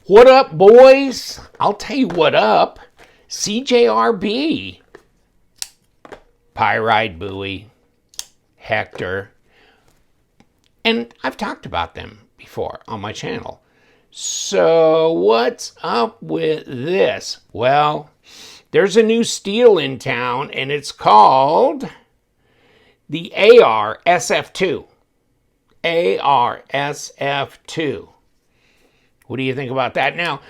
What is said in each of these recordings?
What up, boys? I'll tell you what up. CJRB, Pyrite Buoy, Hector, and I've talked about them before on my channel. So what's up with this? Well, there's a new steel in town, and it's called the AR-SFII. AR-SFII. What do you think about that? Now,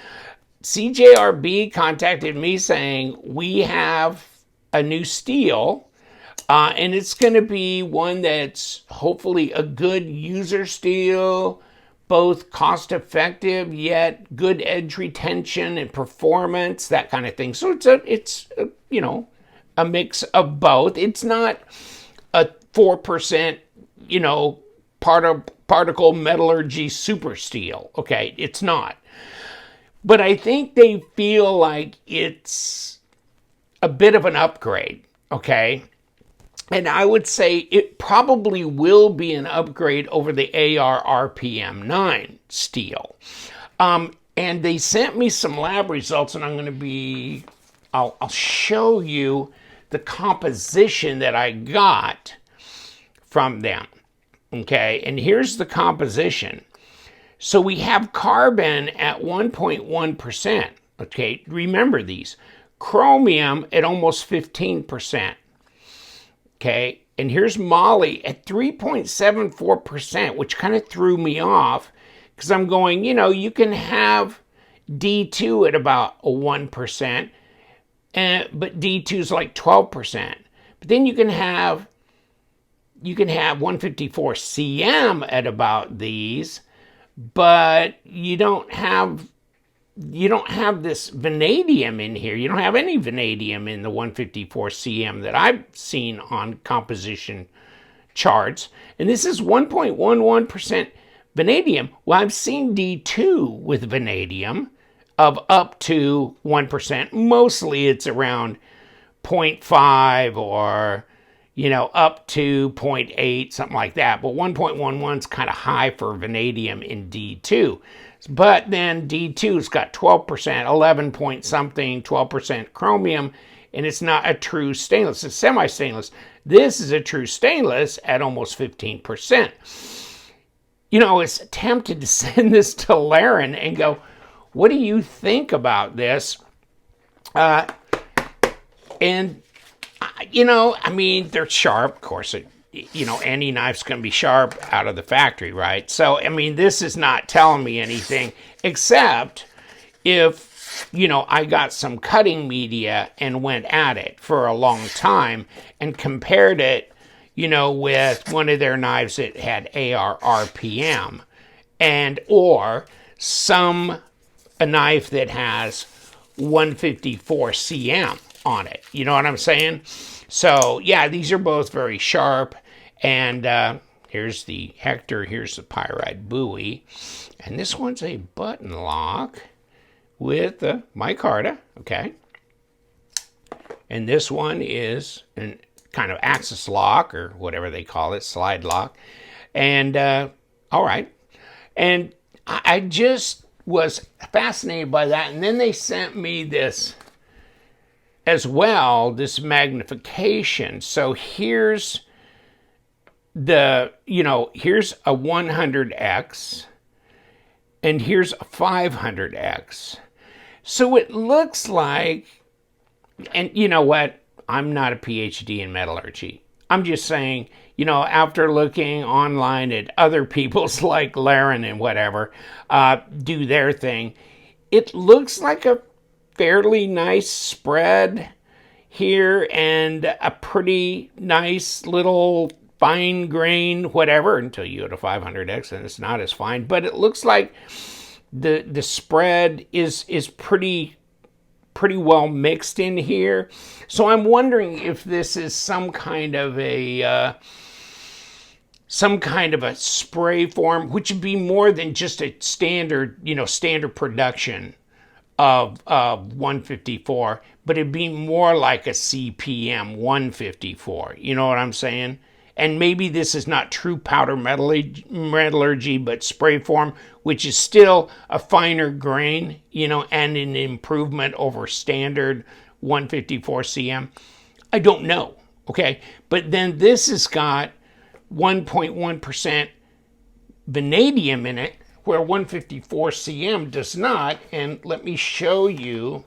CJRB contacted me saying we have a new steel, and it's going to be one that's hopefully a good user steel, both cost-effective yet good edge retention and performance, that kind of thing. So it's a mix of both. It's not a 4%, particle metallurgy super steel. Okay, it's not. But I think they feel like it's a bit of an upgrade, okay? And I would say it probably will be an upgrade over the AR-RPM9 steel. And they sent me some lab results, and I'll show you the composition that I got from them. Okay, and here's the composition. So we have carbon at 1.1%. Okay, remember these. Chromium at almost 15%. Okay, and here's moly at 3.74%, which kind of threw me off because I'm going, you can have D2 at about a 1%, but D2 is like 12%. But then you can have 154 cm at about these, but you don't have this vanadium in here. You don't have any vanadium in the 154 cm that I've seen on composition charts. And this is 1.11% vanadium. Well, I've seen D2 with vanadium of up to 1%. Mostly it's around 0.5 or up to 0.8, something like that. But 1.11 is kind of high for vanadium in D2. But then D2's got 12%, 11 point something, 12% chromium, and it's not a true stainless. It's semi-stainless. This is a true stainless at almost 15%. I was tempted to send this to Laren and go, what do you think about this? They're sharp, of course. Any knife's going to be sharp out of the factory, right? So, this is not telling me anything, except if, I got some cutting media and went at it for a long time and compared it, with one of their knives that had AR-RPM or a knife that has 154 cm on it. You know what I'm saying? So, yeah, these are both very sharp. And here's the Hector, here's the Pyrite Buoy. And this one's a button lock with the micarta, okay? And this one is a kind of axis lock or whatever they call it, slide lock. And, all right. And I just was fascinated by that. And then they sent me this as well, this magnification. So here's here's a 100x and here's a 500x. So it looks like, and you know what? I'm not a PhD in metallurgy. I'm just saying, after looking online at other people's like Laren and whatever, do their thing, it looks like a fairly nice spread here and a pretty nice little fine grain whatever until you go to 500x and it's not as fine, but it looks like the spread is pretty well mixed in here. So I'm wondering if this is some kind of a spray form, which would be more than just a standard production of 154, but it'd be more like a CPM 154. You know what I'm saying? And maybe this is not true powder metallurgy, but spray form, which is still a finer grain, you know, and an improvement over standard 154 cm. I don't know, okay? But then this has got 1.1% vanadium in it, where 154 cm does not. And let me show you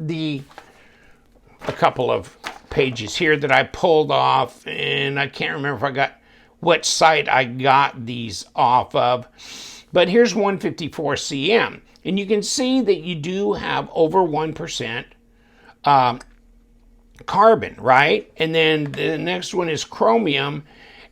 a couple of pages here that I pulled off, and I can't remember if what site I got these off of, but here's 154 cm, and you can see that you do have over 1% carbon, right? And then the next one is chromium,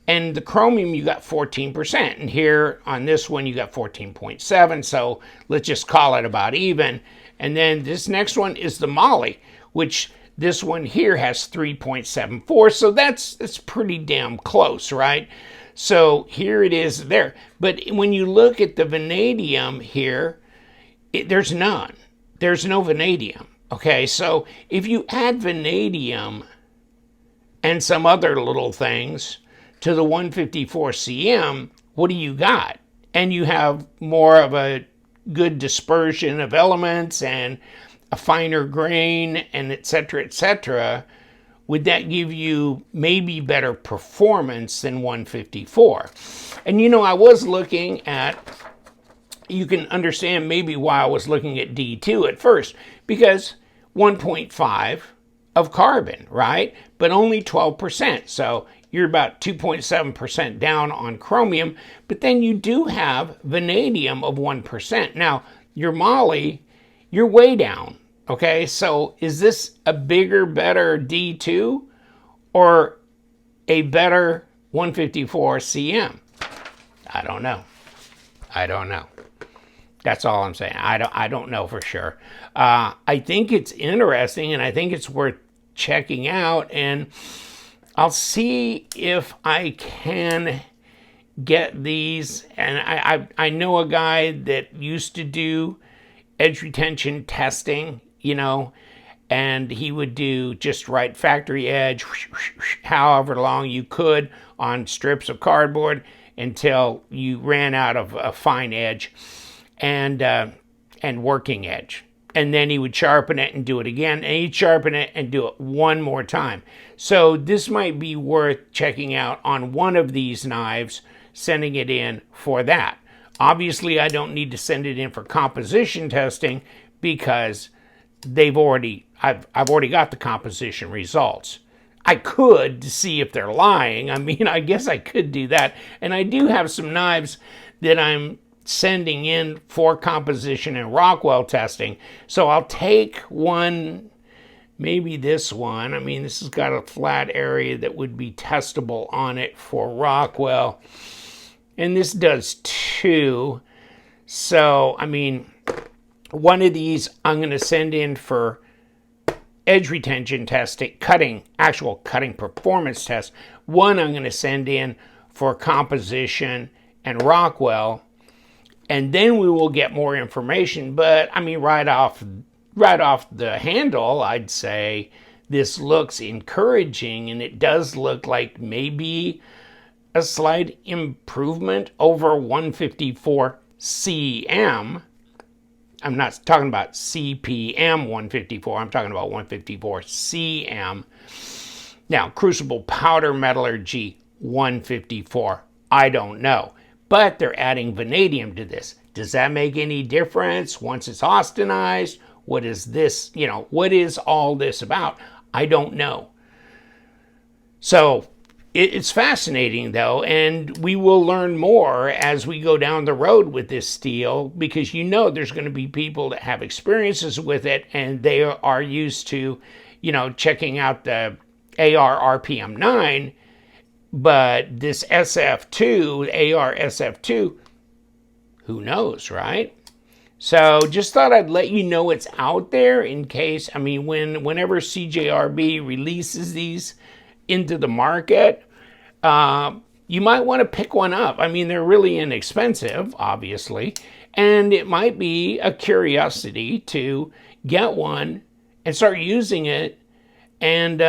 and the chromium you got 14%, and here on this one you got 14.7, so let's just call it about even. And then this next one is the moly, which this one here has 3.74, so that's pretty damn close, right? So here it is there. But when you look at the vanadium here, there's none. There's no vanadium, okay? So if you add vanadium and some other little things to the 154 cm, what do you got? And you have more of a good dispersion of elements and a finer grain, and et cetera, would that give you maybe better performance than 154? And you know, I was looking at, you can understand maybe why I was looking at D2 at first, because 1.5 of carbon, right? But only 12%, so you're about 2.7% down on chromium, but then you do have vanadium of 1%. Now, your moly, you're way down, okay? So is this a bigger, better D2 or a better 154 cm? I don't know. I don't know. That's all I'm saying. I don't know for sure. I think it's interesting, and I think it's worth checking out, and I'll see if I can get these. And I know a guy that used to do edge retention testing, you know, and he would do just right factory edge, however long you could on strips of cardboard until you ran out of a fine edge and working edge. And then he would sharpen it and do it again, and he'd sharpen it and do it one more time. So this might be worth checking out on one of these knives, sending it in for that. Obviously, I don't need to send it in for composition testing because I've already got the composition results. I could to see if they're lying. I mean, I guess I could do that. And I do have some knives that I'm sending in for composition and Rockwell testing. So I'll take one, maybe this one. I mean, this has got a flat area that would be testable on it for Rockwell. And this does too. So, I mean, one of these I'm going to send in for edge retention testing, actual cutting performance test. One I'm going to send in for composition and Rockwell. And then we will get more information. But I mean, right off the handle, I'd say this looks encouraging, and it does look like maybe a slight improvement over 154 cm. I'm not talking about CPM 154. I'm talking about 154 cm. Now, crucible powder metallurgy 154. I don't know. But they're adding vanadium to this. Does that make any difference once it's austenized? What is this, you know, what is all this about? I don't know. So it's fascinating though, and we will learn more as we go down the road with this steel, because you know there's going to be people that have experiences with it and they are used to, you know, checking out the AR-RPM 9. But this SF2, AR-SFII, who knows, right? So just thought I'd let you know it's out there in case, I mean, whenever CJRB releases these into the market, you might want to pick one up. I mean, they're really inexpensive, obviously, and it might be a curiosity to get one and start using it and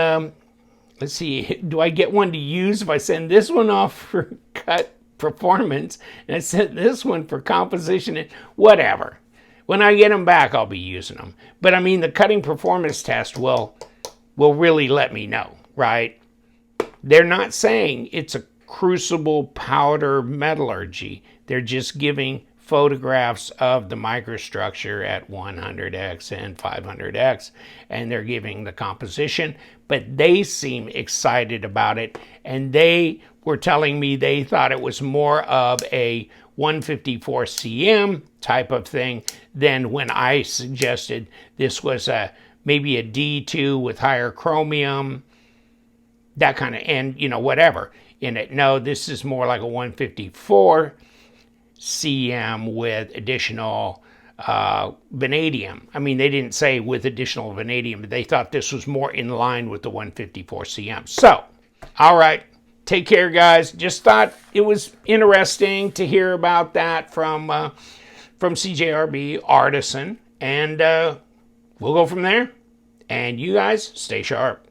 let's see, do I get one to use if I send this one off for cut performance and I send this one for composition and whatever? When I get them back, I'll be using them. But I mean, the cutting performance test will really let me know, right? They're not saying it's a crucible powder metallurgy. They're just giving photographs of the microstructure at 100x and 500x, and they're giving the composition, but they seem excited about it, and they were telling me they thought it was more of a 154 cm type of thing than when I suggested this was maybe a D2 with higher chromium, that kind of, and whatever in it. No, this is more like a 154 cm with additional vanadium. I mean, they didn't say with additional vanadium, but they thought this was more in line with the 154 cm. So, all right, take care, guys. Just thought it was interesting to hear about that from CJRB, Artisan, and we'll go from there. And you guys stay sharp.